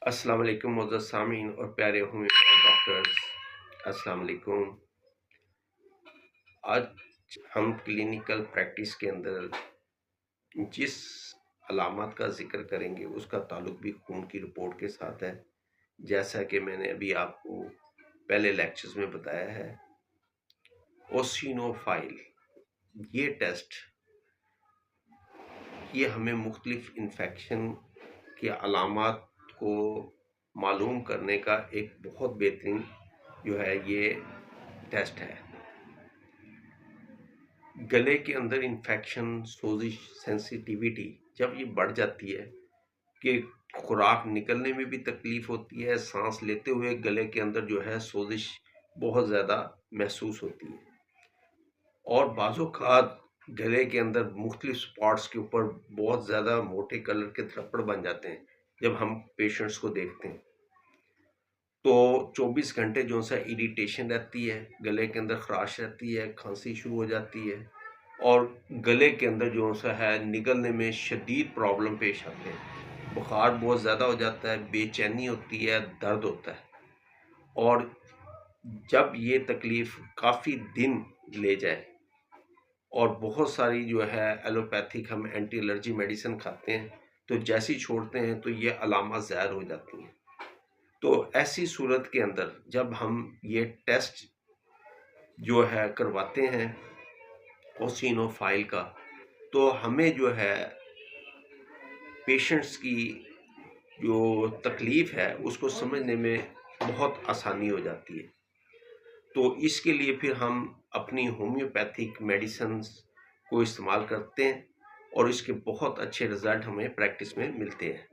السلام علیکم معزز سامعین اور پیارے ہوئے ڈاکٹرز، السلام علیکم۔ آج ہم کلینیکل پریکٹس کے اندر جس علامات کا ذکر کریں گے اس کا تعلق بھی خون کی رپورٹ کے ساتھ ہے، جیسا کہ میں نے ابھی آپ کو پہلے لیکچرز میں بتایا ہے۔ اوسینوفائل یہ ٹیسٹ یہ ہمیں مختلف انفیکشن کے علامات کو معلوم کرنے کا ایک بہت بہترین یہ ٹیسٹ ہے۔ گلے کے اندر انفیکشن، سوزش، سینسیٹیویٹی جب یہ بڑھ جاتی ہے کہ خوراک نکلنے میں بھی تکلیف ہوتی ہے، سانس لیتے ہوئے گلے کے اندر سوزش بہت زیادہ محسوس ہوتی ہے، اور بعض اوقات گلے کے اندر مختلف سپاٹس کے اوپر بہت زیادہ موٹے کلر کے تھرپڑ بن جاتے ہیں جب ہم پیشنٹس کو دیکھتے ہیں۔ تو 24 گھنٹے ایریٹیشن رہتی ہے، گلے کے اندر خراش رہتی ہے، کھانسی شروع ہو جاتی ہے، اور گلے کے اندر نگلنے میں شدید پرابلم پیش آتے ہیں، بخار بہت زیادہ ہو جاتا ہے، بے چینی ہوتی ہے، درد ہوتا ہے۔ اور جب یہ تکلیف کافی دن لے جائے اور بہت ساری ایلوپیتھک ہم اینٹی الرجی میڈیسن کھاتے ہیں تو جیسی چھوڑتے ہیں تو یہ علامات ظاہر ہو جاتی ہیں۔ تو ایسی صورت کے اندر جب ہم یہ ٹیسٹ کرواتے ہیں اوسینوفائل کا، تو ہمیں پیشنٹس کی جو تکلیف ہے اس کو سمجھنے میں بہت آسانی ہو جاتی ہے۔ تو اس کے لیے پھر ہم اپنی ہومیوپیتھک میڈیسنز کو استعمال کرتے ہیں اور اس کے بہت اچھے رزلٹ ہمیں پریکٹس میں ملتے ہیں۔